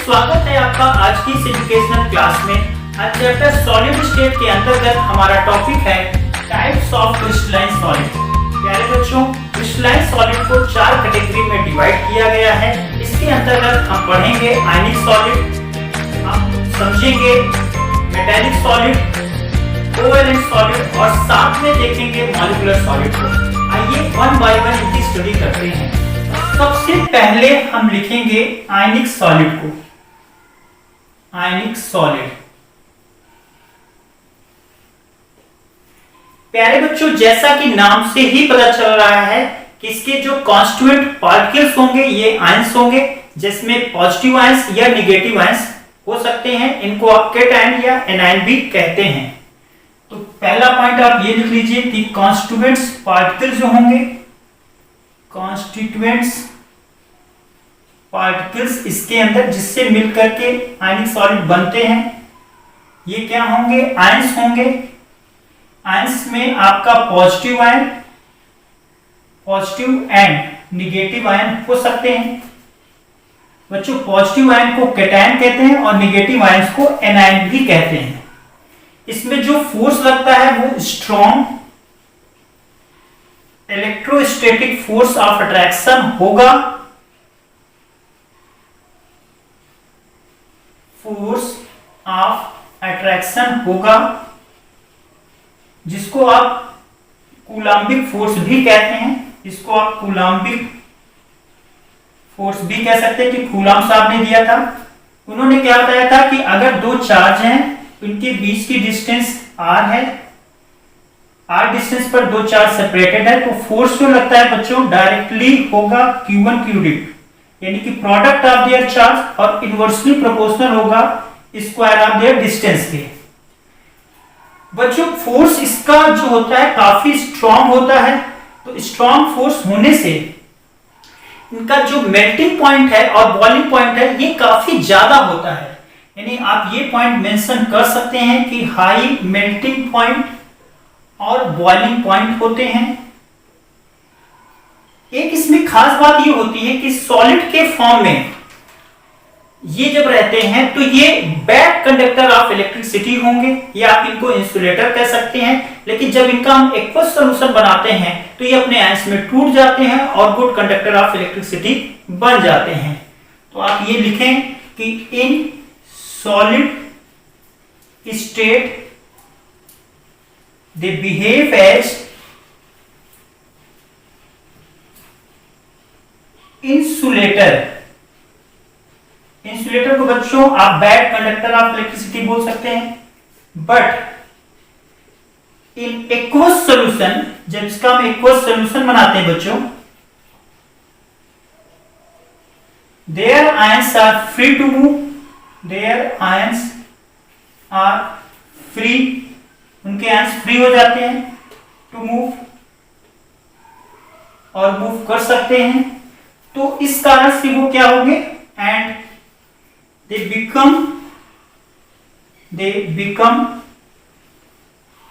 स्वागत है आपका आज की इस एजुकेशनल क्लास में। आज चैप्टर सॉलिड स्टेट के अंतर्गत हमारा टॉपिक है टाइप्स ऑफ क्रिस्टलाइन सॉलिड। प्यारे बच्चों, क्रिस्टलाइन सॉलिड को 4 कैटेगरी में डिवाइड किया गया है। इसके अंतर्गत हम पढ़ेंगे आयनिक सॉलिड, हम समझेंगे मेटालिक सॉलिड, कोवेलेंट सॉलिड और साथ में देखेंगे मॉलिक्यूलर सॉलिड को। आइए वन बाय वन इनकी स्टडी करते हैं। सबसे पहले हम लिखेंगे आयनिक सॉलिड को। आयनिक सॉलिड, प्यारे बच्चों, जैसा कि नाम से ही पता चल रहा है कि इसके जो कॉन्स्टिट्यूएंट पार्टिकल्स होंगे ये आयंस होंगे, जिसमें पॉजिटिव आयंस या नेगेटिव आयंस हो सकते हैं। इनको आप कैटायन या एनायन भी कहते हैं। तो पहला पॉइंट आप ये लिख लीजिए कि कॉन्स्टिट्यूएंट्स पार्टिकल्स जो होंगे, कॉन्स्टिट्यूएंट्स पार्टिकल्स इसके अंदर जिससे मिलकर के आयनिक सॉलिड बनते हैं, ये क्या होंगे? आयंस होंगे। आयंस में आपका positive ion, positive and negative ion हो सकते हैं। बच्चों, पॉजिटिव आयन को कैटायन कहते हैं और नेगेटिव आयंस को एनायन भी कहते हैं। इसमें जो फोर्स लगता है वो strong electrostatic force of attraction होगा। फोर्स ऑफ अट्रैक्शन होगा, जिसको आप कूलाम्बिक फोर्स भी कहते हैं। इसको आप कूलाम्बिक फोर्स भी कह सकते हैं कि कूलाम साहब ने दिया था। उन्होंने क्या बताया था कि अगर दो चार्ज हैं, उनके बीच की डिस्टेंस r है, r डिस्टेंस पर दो चार्ज सेपरेटेड है, तो फोर्स जो लगता है बच्चों डायरेक्टली होगा q1 q2, यानी कि प्रोडक्ट ऑफ देयर चार्ज और इनवर्सली प्रोपोर्शनल होगा स्क्वायर ऑफ देयर डिस्टेंस के। बच्चों, फोर्स इसका जो होता है काफी स्ट्रांग होता है। तो स्ट्रांग फोर्स होने से इनका जो मेल्टिंग पॉइंट है और बॉइलिंग पॉइंट है ये काफी ज्यादा होता है। यानी आप ये पॉइंट मेंशन कर सकते हैं कि हाई मेल्टिंग पॉइंट और बॉइलिंग पॉइंट होते हैं। एक इसमें खास बात ये होती है कि सॉलिड के फॉर्म में ये जब रहते हैं तो ये बैड कंडक्टर ऑफ इलेक्ट्रिसिटी होंगे, या आप इनको इंसुलेटर कह सकते हैं। लेकिन जब इनका हम एक्वस सॉल्यूशन बनाते हैं तो ये अपने आयंस में टूट जाते हैं और गुड कंडक्टर ऑफ इलेक्ट्रिसिटी बन जाते हैं। तो आप ये लिखें कि in solid state they behave as insulator. Insulator को बच्चों आप बैड कंडक्टर ऑफ इलेक्ट्रिसिटी बोल सकते हैं। बट इन एक्वस सॉल्यूशन, जब इसका हम एक्वस सॉल्यूशन बनाते हैं बच्चों, their ions are free to move, their ions are free, उनके आयंस फ्री हो जाते हैं टू मूव, और मूव कर सकते हैं। तो इस कारण से वो क्या होंगे? एंड they become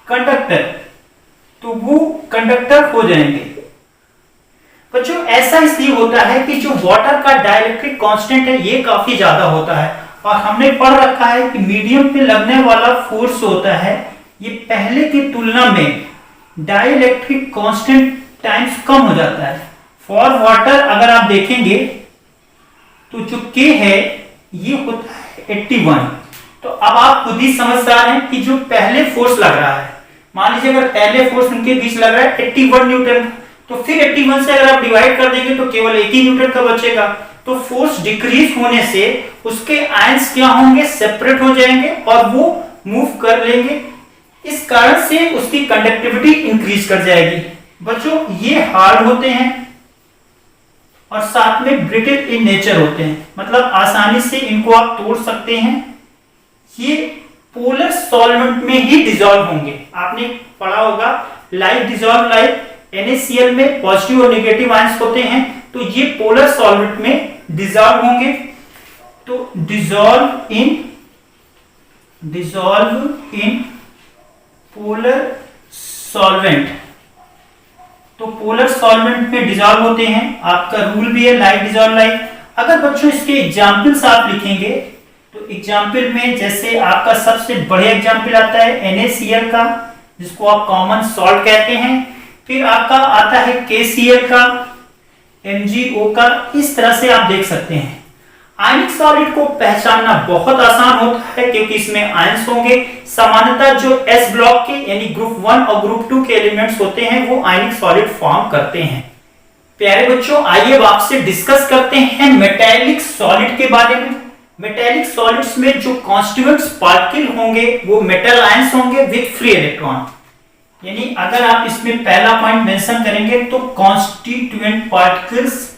कंडक्टर, तो वो कंडक्टर हो जाएंगे। बच्चों, ऐसा इसलिए होता है कि जो वाटर का डाइलेक्ट्रिक कांस्टेंट है ये काफी ज्यादा होता है, और हमने पढ़ रखा है कि मीडियम पे लगने वाला फोर्स होता है ये पहले की तुलना में डाइलेक्ट्रिक कांस्टेंट टाइम्स कम हो जाता है। फॉर वाटर अगर आप देखेंगे तो जो K है ये होता है 81। तो अब आप खुद ही समझ रहे हैं कि जो पहले फोर्स लग रहा है, मान लीजिए अगर पहले फोर्स उनके बीच लग रहा है 81 न्यूटन, तो फिर 81 से अगर आप डिवाइड कर देंगे तो केवल 1 ही न्यूटन का बचेगा। तो फोर्स डिक्रीज होने से उसके आयंस क्या होंगे? सेपरेट हो जाएंगे और वो मूव कर लेंगे। इस कारण से उसकी कंडक्टिविटी इंक्रीज कर जाएगी। बच्चों, ये हार्ड होते हैं और साथ में ब्रिटल इन नेचर होते हैं, मतलब आसानी से इनको आप तोड़ सकते हैं। ये पोलर सॉल्वेंट में ही डिसॉल्व होंगे। आपने पढ़ा होगा लाइक डिसॉल्व लाइक, NaCl में पॉजिटिव और नेगेटिव आयंस होते हैं, तो ये पोलर सॉल्वेंट में डिसॉल्व होंगे। तो डिसॉल्व इन पोलर सॉल्वेंट, तो पोलर सॉल्वेंट में डिसॉल्व होते हैं। आपका रूल भी है लाइक डिसॉल्व लाइक, अगर बच्चों इसके एग्जाम्पल्स आप लिखेंगे तो एग्जाम्पल में जैसे आपका सबसे बढ़िया एग्जाम्पल आता है NaCl का, जिसको आप कॉमन सॉल्ट कहते हैं। फिर आपका आता है KCl का, MgO का। इस तरह से आप देख सकते हैं। आयनिक सॉलिड को पहचानना बहुत आसान होता है क्योंकि इसमें आयंस होंगे। सामान्यतः जो S ब्लॉक के यानी ग्रुप 1 और ग्रुप 2 के एलिमेंट्स होते हैं वो आयनिक सॉलिड फॉर्म करते हैं। प्यारे बच्चों, आइए अब आपसे डिस्कस करते हैं मेटेलिक सॉलिड के बारे में। मेटेलिक सॉलिड्स में जो कॉन्स्टिट्यूएंट्स पार्टिकल होंगे वो मेटल आयंस होंगे विद फ्री इलेक्ट्रॉन। यानी अगर आप इसमें पहला पॉइंट मेंशन करेंगे तो कॉन्स्टिट्यूएंट पार्टिकल्स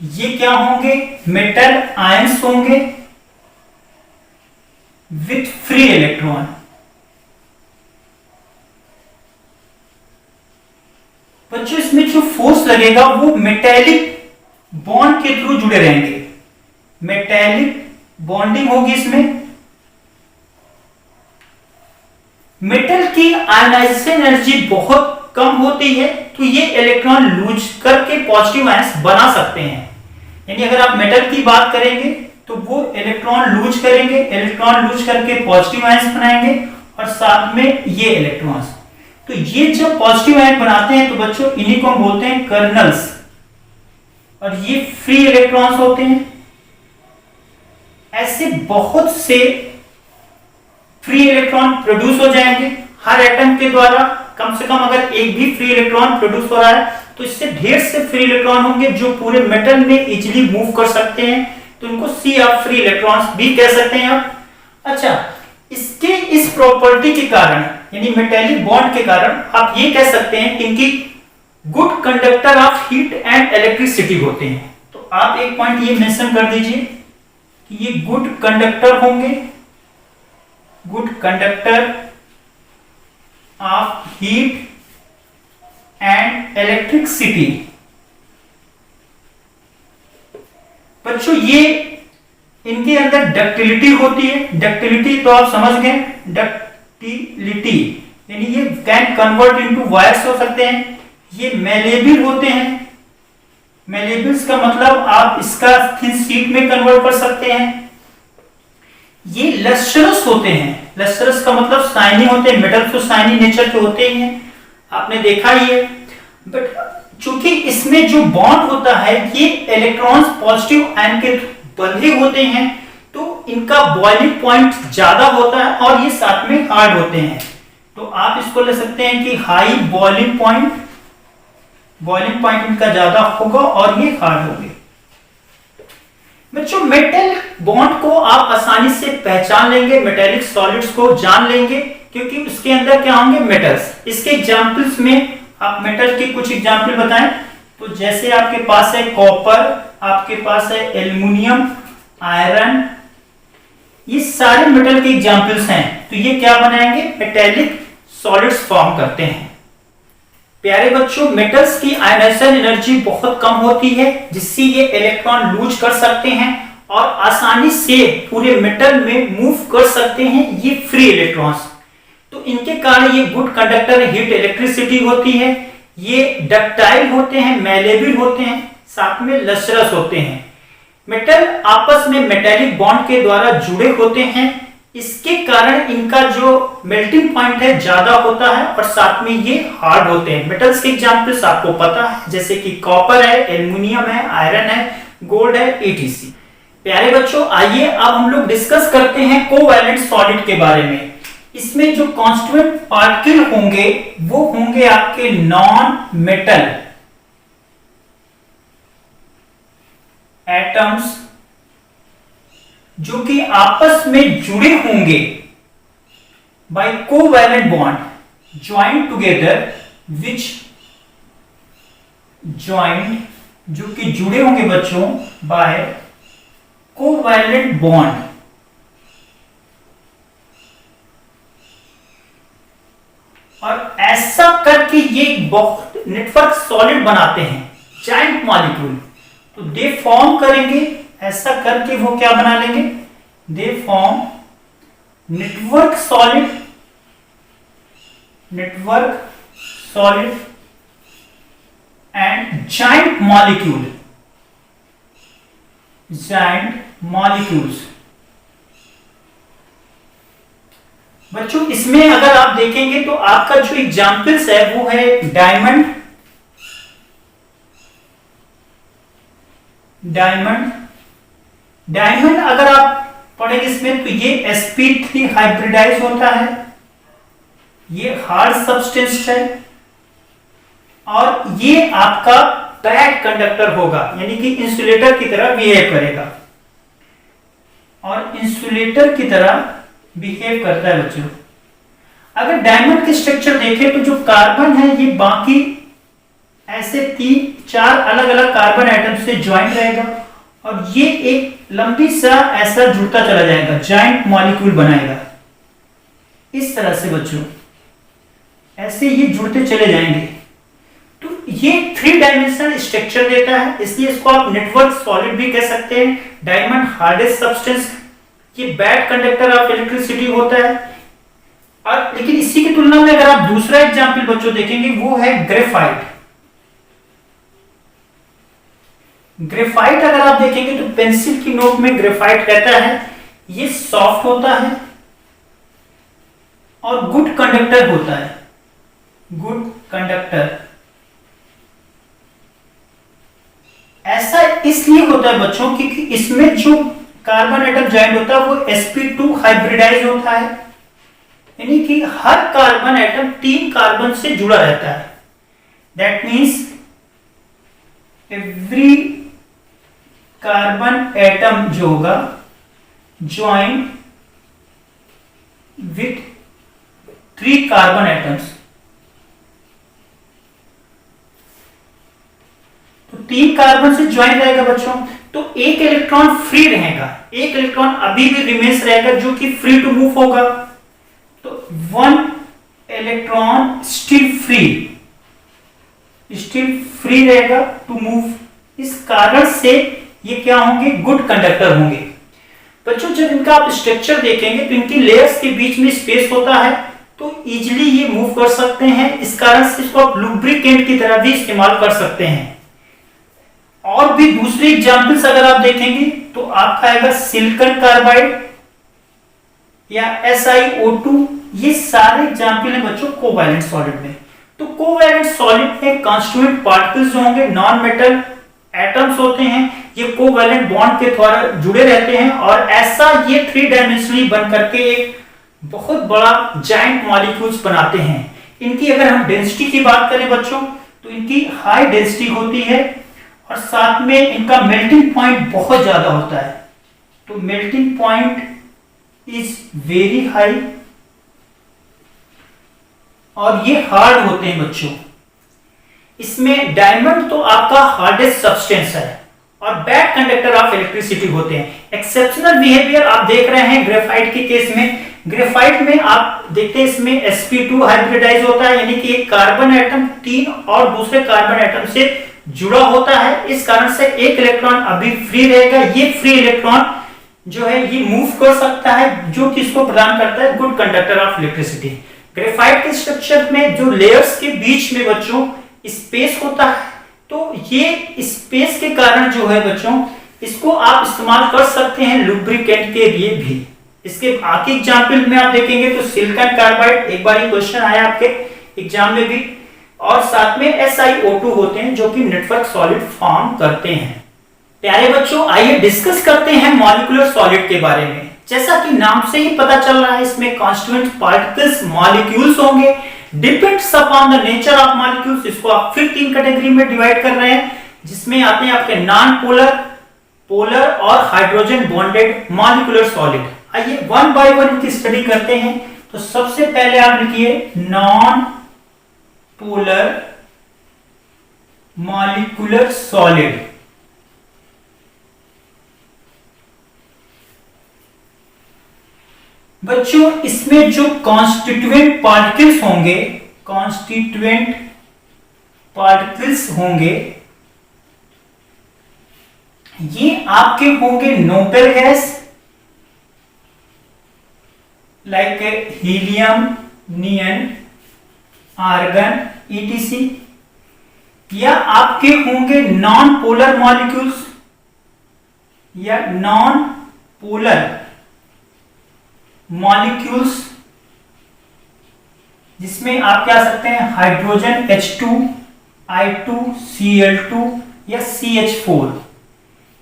ये क्या होंगे? मेटल आयंस होंगे विथ फ्री इलेक्ट्रॉन। बच्चों, इसमें जो फोर्स लगेगा वो मेटेलिक बॉन्ड के थ्रू जुड़े रहेंगे। मेटेलिक बॉन्डिंग होगी इसमें। मेटल की आयनाइजेशन एनर्जी बहुत कम होती है तो ये इलेक्ट्रॉन लूज करके पॉजिटिव आयंस बना सकते हैं। यानी अगर आप मेटल की बात करेंगे तो वो इलेक्ट्रॉन लूज करेंगे, इलेक्ट्रॉन लूज करके पॉजिटिव आयंस बनाएंगे और साथ में ये इलेक्ट्रॉन्स। तो ये जब पॉजिटिव आयन बनाते हैं तो बच्चों इन्हीं को हम बोलते हैं कर्नल्स, और ये फ्री इलेक्ट्रॉन्स होते हैं। ऐसे बहुत से फ्री इलेक्ट्रॉन प्रोड्यूस हो जाएंगे हर एटम के द्वारा। कम से कम अगर एक भी फ्री इलेक्ट्रॉन प्रोड्यूस हो रहा है तो इससे ढेर से फ्री इलेक्ट्रॉन होंगे जो पूरे मेटल में इजीली मूव कर सकते हैं, तो उनको सी ऑफ फ्री इलेक्ट्रॉन्स भी कह सकते हैं आप। अच्छा, इसके इस प्रॉपर्टी के कारण यानी मेटेलिक बॉन्ड के कारण आप ये कह सकते हैं कि इनकी good conductor of heat and electricity होते हैं। तो आप एक पॉइंट ये मेंशन कर दीजिए कि ये गुड कंडक्टर होंगे, good conductor of heat and electricity. बच्चों, ये इनके अंदर डक्टिलिटी होती है। डक्टिलिटी तो आप समझ गए, डक्टिलिटी यानी ये कैन कन्वर्ट इनटू वायर्स हो सकते हैं। ये मेलेबल होते हैं। मेलेबल्स का मतलब आप इसका थिन शीट में कन्वर्ट कर सकते हैं। ये लस्ट्रस होते हैं। लस्ट्रस का मतलब शाइनी होते हैं। मेटल तो शाइनी नेचर के होते ही हैं, आपने देखा ही है। बट चूंकि इसमें जो बॉन्ड होता है ये इलेक्ट्रॉन्स पॉजिटिव आयन के बंधे होते हैं तो इनका बॉइलिंग पॉइंट ज्यादा होता है और ये साथ में हार्ड होते हैं। तो आप इसको ले सकते हैं कि हाई बॉइलिंग पॉइंट इनका ज्यादा होगा और ये हार्ड होंगे। बच्चों, मेटल बॉन्ड को आप आसानी से पहचान लेंगे, मेटेलिक सॉलिड्स को जान लेंगे क्योंकि उसके अंदर क्या होंगे? मेटल्स। इसके एग्जांपल्स में आप मेटल के कुछ एग्जांपल बताएं तो जैसे आपके पास है कॉपर, आपके पास है एल्युमिनियम, आयरन, ये सारे मेटल के एग्जांपल्स हैं। तो ये क्या बनाएंगे? मेटेलिक सॉलिड्स फॉर्म करते हैं। प्यारे बच्चों, मेटल्स की आयनाइजेशन एनर्जी बहुत कम होती है जिससे ये इलेक्ट्रॉन लूज कर सकते हैं और आसानी से पूरे मेटल में मूव कर सकते हैं ये फ्री इलेक्ट्रॉन्स। तो इनके कारण ये गुड कंडक्टर हीट इलेक्ट्रिसिटी होती है। ये डक्टाइल होते हैं, मेलेबल होते हैं, साथ में लस्ट्रस होते हैं। मेटल आपस में मेटेलिक बॉन्ड के द्वारा जुड़े होते हैं, इसके कारण इनका जो मेल्टिंग पॉइंट है ज्यादा होता है और साथ में ये हार्ड होते हैं। मेटल्स के एग्जांपल्स आपको पता है जैसे कि कॉपर है, एल्युमिनियम है, आयरन है, गोल्ड है, etc। प्यारे बच्चों, आइए अब हम लोग डिस्कस करते हैं कोवैलेंट सॉलिड के बारे में। इसमें जो कॉन्स्टिट्यूएंट पार्टिकल होंगे वो होंगे आपके नॉन मेटल एटम्स जो कि आपस में जुड़े होंगे by covalent bond, joint together which joint, जो कि जुड़े होंगे बच्चों बाय कोवैलेंट बॉन्ड। और ऐसा करके ये बहुत नेटवर्क सॉलिड बनाते हैं, जाइंट मॉलिक्यूल। तो दे फॉर्म करेंगे, ऐसा करके वो क्या बना लेंगे? They form network solid and giant molecules। बच्चों इसमें अगर आप देखेंगे तो आपका जो एग्जाम्पल्स है वो है डायमंड अगर आप पढ़ेंगे इसमें तो ये sp3 हाइब्रिडाइज होता है, ये हार्ड सब्सटेंस है और ये आपका बैड कंडक्टर होगा, यानी कि इंसुलेटर की तरह बिहेव करेगा और इंसुलेटर की तरह बिहेव करता है बच्चों। अगर डायमंड की स्ट्रक्चर देखें तो जो कार्बन है ये बाकी ऐसे 3-4 अलग अलग कार्बन एटम से ज्वाइन रहेगा और ये एक लंबी सा ऐसा जुड़ता चला जाएगा, जॉइंट मॉलिक्यूल बनाएगा इस तरह से बच्चों, ऐसे ये जुड़ते चले जाएंगे। तो ये 3 डायमेंशनल स्ट्रक्चर देता है, इसलिए इसको आप नेटवर्क सॉलिड भी कह सकते हैं। डायमंड हार्डेस्ट सब्सटेंस, ये बैड कंडक्टर ऑफ इलेक्ट्रिसिटी होता है। और लेकिन इसी की तुलना में अगर आप दूसरा एग्जांपल बच्चों देखेंगे वो है ग्रेफाइट। ग्रेफाइट अगर आप देखेंगे तो पेंसिल की नोक में ग्रेफाइट रहता है, ये सॉफ्ट होता है और गुड कंडक्टर होता है, गुड कंडक्टर। ऐसा इसलिए होता है बच्चों क्योंकि इसमें जो कार्बन एटम जॉइंट होता है वो sp2 हाइब्रिडाइज होता है, यानी कि हर कार्बन एटम 3 कार्बन से जुड़ा रहता है। That means every carbon atom जो होगा ज्वाइन विथ 3 कार्बन एटम्स, तो 3 कार्बन से ज्वाइन रहेगा बच्चों, तो एक इलेक्ट्रॉन फ्री रहेगा, एक इलेक्ट्रॉन अभी भी रिमेन्स रहेगा जो कि फ्री टू मूव होगा। तो 1 इलेक्ट्रॉन स्टिल फ्री रहेगा टू मूव। इस कारण से ये क्या होंगे, गुड कंडक्टर होंगे। बच्चों जब इनका आप स्ट्रक्चर देखेंगे तो इनकी लेयर्स के बीच में स्पेस होता है तो इजिली ये मूव कर सकते हैं, इस कारण से इसको आप लुब्रिकेंट की तरह भी इस्तेमाल कर सकते हैं। और भी दूसरे एग्जांपल्स अगर आप देखेंगे तो आपका आएगा सिलिकॉन कार्बाइड या SiO2, ये सारे एग्जांपल हैं बच्चों कोवैलेंट सॉलिड में। तो कोवैलेंट सॉलिड में कांस्टिट्यूएंट पार्टिकल्स जो होंगे नॉन मेटल एटम्स होते हैं, ये कोवैलेंट बॉन्ड के द्वारा जुड़े रहते हैं और ऐसा ये 3 डायमेंशनली बन करके एक बहुत बड़ा जायंट मॉलिक्यूल्स बनाते हैं। इनकी अगर हम डेंसिटी की बात करें बच्चों तो इनकी हाई डेंसिटी होती है और साथ में इनका मेल्टिंग पॉइंट बहुत ज्यादा होता है। तो melting point is very high और ये हार्ड होते हैं बच्चों। इसमें डायमंड तो आपका हार्डेस्ट सब्सटेंस है और बैड कंडक्टर ऑफ इलेक्ट्रिसिटी होते हैं। एक्सेप्शनल बिहेवियर आप देख रहे हैं ग्रेफाइट के केस में। ग्रेफाइट में आप देखते हैं इसमें sp2 हाइब्रिडाइज होता है, यानी कि एक कार्बन एटम 3 और दूसरे कार्बन एटम से जुड़ा होता है, इस कारण से एक इलेक्ट्रॉन अभी फ्री रहेगा। ये फ्री इलेक्ट्रॉन जो है ये मूव कर सकता है, जो किसको प्रदान करता है, good conductor of electricity. Graphite के स्ट्रक्चर में जो लेयर्स के बीच में बच्चों स्पेस होता है, तो ये स्पेस के कारण जो है बच्चों इसको आप इस्तेमाल कर सकते हैं लुब्रिकेंट के लिए भी। इसके आगे एग्जाम्पल में आप देखेंगे तो सिलिकॉन कार्बाइड, एक बार ये क्वेश्चन आया आपके एग्जाम में भी, और साथ में SiO2 होते हैं जो कि नेटवर्क सॉलिड फॉर्म करते हैं। प्यारे बच्चों आइए डिस्कस करते हैं मॉलिक्यूलर सॉलिड के बारे में। जैसा कि नाम से ही पता चल रहा है इसमें कांस्टिट्यूएंट पार्टिकल्स मॉलिक्यूल्स होंगे। Depends upon the nature of molecules, इसको आप फिर 3 कैटेगरी में डिवाइड कर रहे हैं, जिसमें आते हैं आपके नॉन पोलर, पोलर और हाइड्रोजन बॉन्डेड मॉलिक्यूलर सॉलिड। आइए वन बाय वन इनकी स्टडी करते हैं। तो सबसे पहले आप लिखिए नॉन पोलर मॉलिक्यूलर सॉलिड। बच्चों इसमें जो कॉन्स्टिट्यूएंट पार्टिकल्स होंगे ये आपके होंगे noble gas like helium, neon, argon, etc। या आपके होंगे नॉन पोलर मॉलिक्यूल्स या नॉन पोलर मॉलिक्यूल्स, जिसमें आप क्या सकते हैं हाइड्रोजन H2, I2, Cl2 या CH4,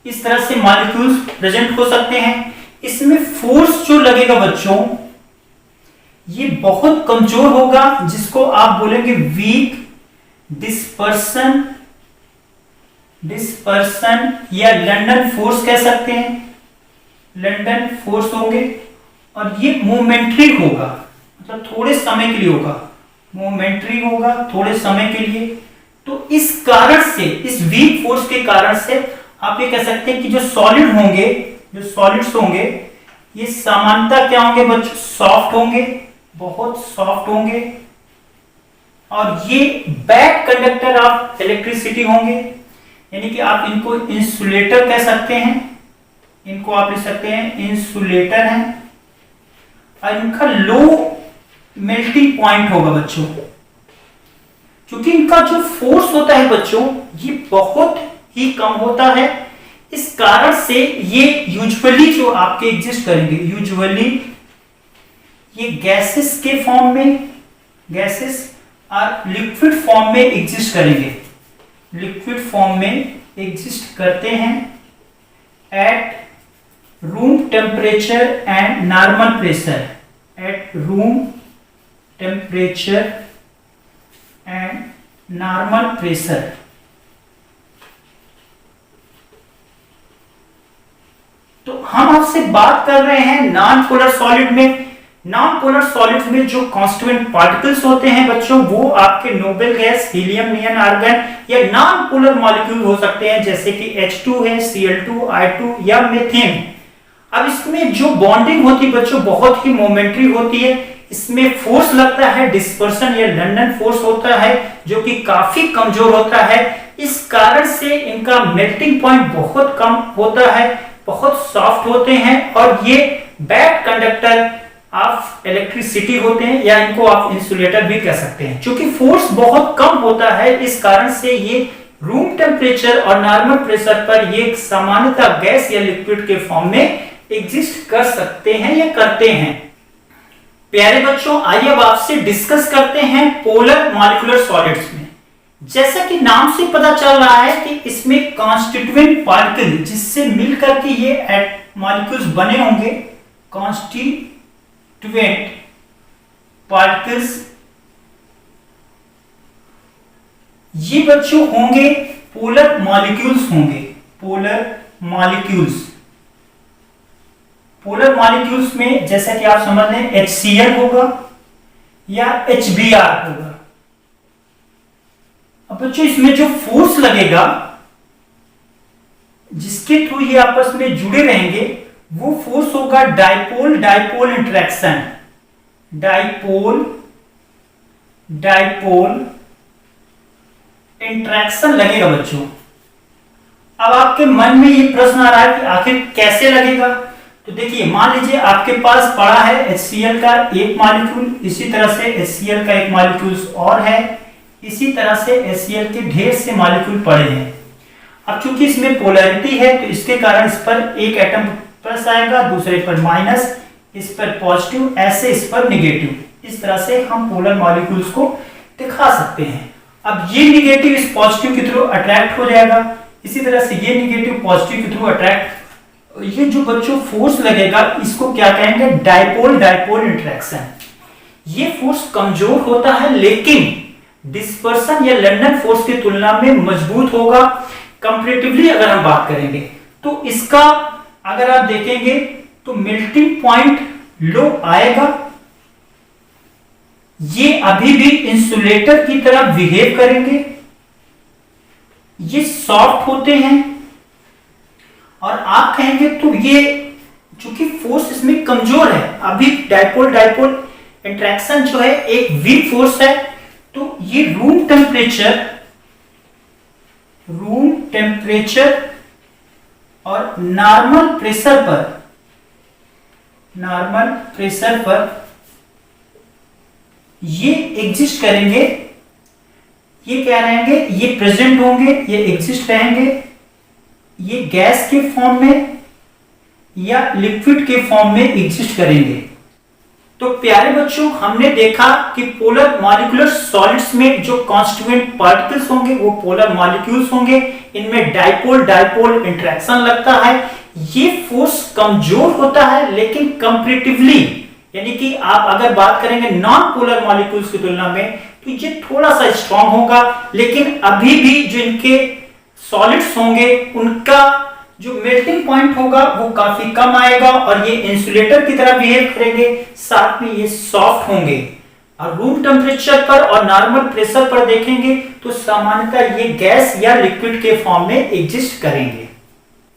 इस तरह से मॉलिक्यूल्स प्रेजेंट हो सकते हैं। इसमें फोर्स जो लगेगा बच्चों ये बहुत कमजोर होगा, जिसको आप बोलेंगे वीक डिस्पर्सन या लंदन फोर्स कह सकते हैं, लंदन फोर्स होंगे। और ये मोमेंट्री होगा, मतलब थोड़े समय के लिए होगा, मोमेंट्री होगा थोड़े समय के लिए। तो इस कारण से, इस वीक फोर्स के कारण से आप ये कह सकते हैं कि जो सॉलिड होंगे, जो सॉलिड्स होंगे, ये सामान्यतः क्या होंगे बच्चों, सॉफ्ट होंगे, बहुत सॉफ्ट होंगे। और ये बैड कंडक्टर ऑफ इलेक्ट्रिसिटी होंगे, यानी कि आप इनको इंसुलेटर कह सकते हैं, इनको आप लिख सकते हैं इंसुलेटर हैं। और इनका लो मेल्टिंग पॉइंट होगा बच्चों, क्योंकि इनका जो फोर्स होता है बच्चों ये बहुत ही कम होता है। इस कारण से ये यूजुअली जो आपके एग्जिस्ट करेंगे, यूजुअली ये गैसेस के फॉर्म में, गैसेस और लिक्विड फॉर्म में एग्जिस्ट करेंगे, लिक्विड फॉर्म में एग्जिस्ट करते हैं at room temperature and normal pressure, at room temperature and normal pressure. तो हम आपसे बात कर रहे हैं नॉन पोलर सॉलिड में। नॉन पोलर सॉलिड्स में जो कॉन्स्टिट्यूएंट पार्टिकल्स होते हैं बच्चों वो आपके noble gas, helium, neon argon या नॉन पोलर मॉलिक्यूल हो सकते हैं, जैसे कि H2 है, Cl2, I2 या मीथेन। अब इसमें जो बॉन्डिंग होती है बच्चों बहुत ही मोमेंट्री होती है। इसमें फोर्स लगता है डिस्पर्सन या लंदन फोर्स होता है, जो कि काफी कमजोर होता है। इस कारण से इनका मेल्टिंग पॉइंट बहुत कम होता है, बहुत सॉफ्ट होते हैं और ये बैड कंडक्टर ऑफ इलेक्ट्रिसिटी होते हैं, या इनको आप इंसुलेटर भी कह सकते हैं। क्योंकि फोर्स बहुत कम होता है, इस कारण से ये रूम टेम्परेचर और नॉर्मल प्रेशर पर ये सामान्यतः गैस या लिक्विड के फॉर्म में एग्जिस्ट कर सकते हैं या करते हैं। प्यारे बच्चों, आइए अब आपसे डिस्कस करते हैं पोलर मॉलिक्यूलर सॉलिड्स में। जैसा कि नाम से पता चल रहा है कि इसमें कॉन्स्टिट्यूएंट पार्टिकल जिससे मिलकर के ये मॉलिक्यूल्स बने होंगे, कॉन्स्टिट्यूएंट पार्टिकल्स, ये बच्चों होंगे पोलर मॉलिक्यूल्स, होंगे पोलर मॉलिक्यूल्स। पोलर मॉलिक्यूल्स में जैसा कि आप समझ लें HCl होगा या HBr होगा। अब बच्चों इसमें जो फोर्स लगेगा जिसके थ्रू ये आपस में जुड़े रहेंगे वो फोर्स होगा dipole dipole interaction, dipole dipole interaction लगेगा बच्चों। अब आपके मन में ये प्रश्न आ रहा है कि आखिर कैसे लगेगा। तो देखिए, मान लीजिए आपके पास पड़ा है HCl का एक मॉलिक्यूल, इसी तरह से HCl का एक मॉलिक्यूल और है, इसी तरह से HCl के ढेर से मॉलिक्यूल पड़े हैं। अब चूंकि इसमें पोलैरिटी है तो इसके कारण इस पर एक एटम प्लस आएगा, दूसरे पर माइनस, इस पर पॉजिटिव, ऐसे इस पर नेगेटिव। इस तरह से हम पोलर मॉलिक्यूल्स को दिखा सकते हैं। अब ये नेगेटिव इस पॉजिटिव के थ्रू अट्रैक्ट हो जाएगा, इसी तरह से ये नेगेटिव पॉजिटिव के थ्रू अट्रैक्ट। ये जो बच्चों फोर्स लगेगा इसको क्या कहेंगे, डाइपोल डाइपोल इंटरेक्शन। ये फोर्स कमजोर होता है लेकिन डिस्पर्सन या लंदन फोर्स की तुलना में मजबूत होगा। कंपैरेटिवली अगर हम बात करेंगे तो इसका अगर आप देखेंगे तो मेल्टिंग पॉइंट लो आएगा। ये अभी भी इंसुलेटर की तरह बिहेव करेंगे, ये सॉफ्ट होते हैं। और आप कहेंगे तो ये चूंकि फोर्स इसमें कमजोर है, अभी डाइपोल डाइपोल इंटरेक्शन जो है एक वीक फोर्स है, तो ये रूम टेम्परेचर और नॉर्मल प्रेशर पर ये एग्जिस्ट करेंगे। ये क्या रहेंगे, ये प्रेजेंट होंगे, ये एग्जिस्ट रहेंगे, ये गैस के फॉर्म में या लिक्विड के फॉर्म में एग्जिस्ट करेंगे। तो प्यारे बच्चों, हमने देखा कि पोलर मॉलिक्यूलर सॉलिड्स में जो कॉन्स्टिट्यूएंट पार्टिकल्स होंगे वो पोलर मॉलिक्यूल्स होंगे, इनमें डाइपोल डाइपोल इंटरेक्शन लगता है, ये फोर्स कमजोर होता है लेकिन कंपैरेटिवली, यानी कि आप अगर बात करेंगे नॉन पोलर मॉलिक्यूल्स की तुलना में तो ये थोड़ा सा स्ट्रांग होगा, लेकिन अभी भी जो इनके सॉलिड्स होंगे उनका जो मेल्टिंग पॉइंट होगा वो काफी कम आएगा और ये इंसुलेटर की तरह बिहेव करेंगे, साथ में ये सॉफ्ट होंगे। और रूम टेम्परेचर पर और नॉर्मल प्रेशर पर देखेंगे तो सामान्यतः ये गैस या लिक्विड के फॉर्म में एग्जिस्ट करेंगे।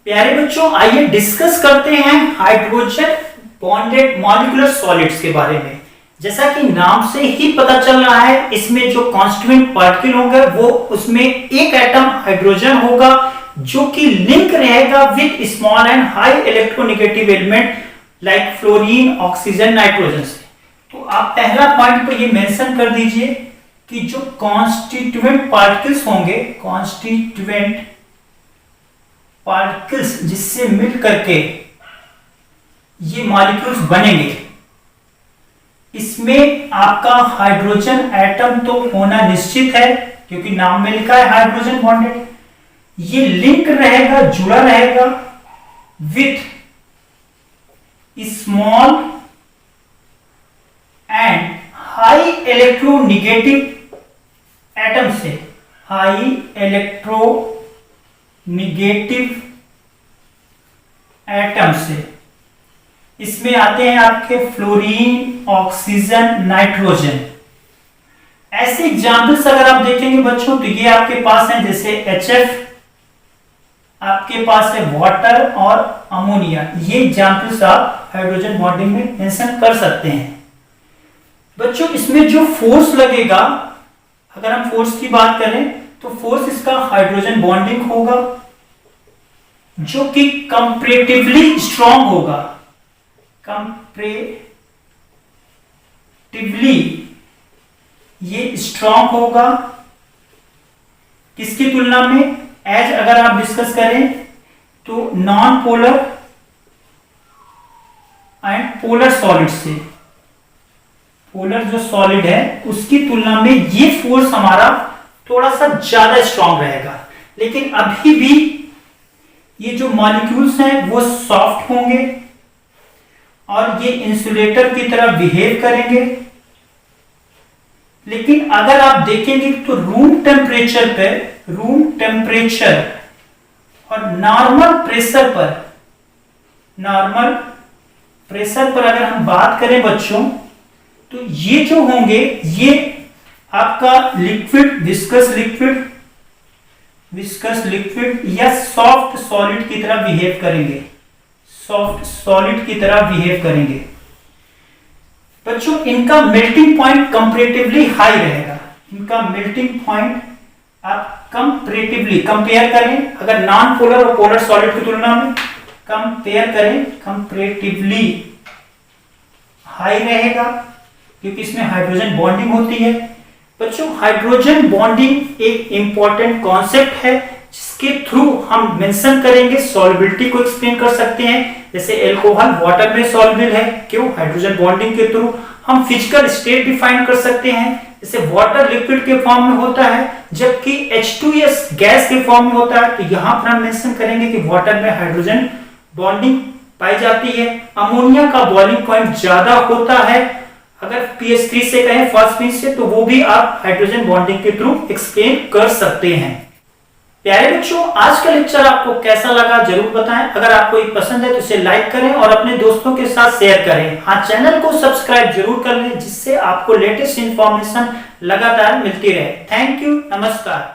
प्यारे बच्चों, आइए डिस्कस करते हैं हाइड्रोजन बॉन्डेड मॉलिक्यूलर सॉलिड्स के बारे में। जैसा कि नाम से ही पता चल रहा है, इसमें जो कॉन्स्टिट्यूएंट पार्टिकल होंगे वो उसमें एक एटम हाइड्रोजन होगा जो कि लिंक रहेगा with small and high electronegative element like fluorine, oxygen, nitrogen से। तो आप पहला पॉइंट पे ये मेंशन कर दीजिए कि जो कॉन्स्टिट्यूएंट पार्टिकल्स होंगे, कॉन्स्टिट्यूएंट पार्टिकल्स जिससे मिल करके ये मॉलिक्यूल्स बनेंगे, इसमें आपका हाइड्रोजन एटम तो होना निश्चित है क्योंकि नाम में लिखा है हाइड्रोजन बॉन्डेड। ये लिंक रहेगा, जुड़ा रहेगा with small and high electronegative atom से, हाई इलेक्ट्रोनेगेटिव एटम से। इसमें आते हैं आपके फ्लोरीन, ऑक्सीजन, नाइट्रोजन। ऐसे एग्जाम्पल्स अगर आप देखेंगे बच्चों तो ये आपके पास है, जैसे HF, आपके पास है वाटर और अमोनिया। ये एग्जाम्पल्स आप हाइड्रोजन बॉन्डिंग में मेंशन कर सकते हैं। बच्चों, इसमें जो फोर्स लगेगा, अगर हम फोर्स की बात करें तो फोर्स इसका हाइड्रोजन बॉन्डिंग होगा जो कि कंपैरेटिवली स्ट्रांग होगा, कंपैरेटिवली ये स्ट्रांग होगा किसकी तुलना में, एज अगर आप डिस्कस करें तो non polar and polar solid से। पोलर जो सॉलिड है उसकी तुलना में ये फोर्स हमारा थोड़ा सा ज्यादा स्ट्रांग रहेगा, लेकिन अभी भी ये जो मॉलिक्यूल्स हैं वो सॉफ्ट होंगे और ये इंसुलेटर की तरह बिहेव करेंगे। लेकिन अगर आप देखेंगे तो रूम टेम्परेचर और नॉर्मल प्रेशर पर अगर हम बात करें बच्चों तो ये जो होंगे ये आपका लिक्विड, विस्कस लिक्विड या सॉफ्ट सॉलिड की तरह बिहेव करेंगे, सॉफ्ट सॉलिड की तरह बिहेव करेंगे। बच्चों, इनका मेल्टिंग पॉइंट कंपैरेटिवली हाई रहेगा। इनका मेल्टिंग पॉइंट आप कंपैरेटिवली कंपेयर करें, अगर नॉन पोलर और पोलर सॉलिड की तुलना में कंपेयर करें, कंपैरेटिवली हाई रहेगा क्योंकि इसमें हाइड्रोजन बॉन्डिंग होती है। बच्चों, हाइड्रोजन बॉन्डिंग एक इंपॉर्टेंट कॉन्सेप्ट है जिसके थ्रू हम मेंशन करेंगे, सॉल्युबिलिटी को एक्सप्लेन कर सकते हैं। जैसे अल्कोहल वाटर में सॉल्युबल है, क्यों? हाइड्रोजन बॉन्डिंग के थ्रू। हम फिजिकल स्टेट डिफाइन कर सकते हैं, जैसे वाटर लिक्विड के फॉर्म में होता है जबकि H2S गैस के फॉर्म में होता है, तो यहां पर हम मेंशन करेंगे कि वाटर में हाइड्रोजन बॉन्डिंग पाई जाती है। अमोनिया का बॉइलिंग पॉइंट ज्यादा होता है, अगर pH3 से कहें, फॉस्फेट से, तो वो भी आप हाइड्रोजन बॉन्डिंग के थ्रू एक्सप्लेन कर सकते हैं। प्यारे बच्चों, आज का लेक्चर आपको कैसा लगा जरूर बताएं। अगर आपको ये पसंद है तो इसे लाइक करें और अपने दोस्तों के साथ शेयर करें। हाँ, चैनल को सब्सक्राइब जरूर कर लें जिससे आपको लेटेस्ट इंफॉर्मेशन लगातार मिलती रहे। थैंक यू, नमस्कार।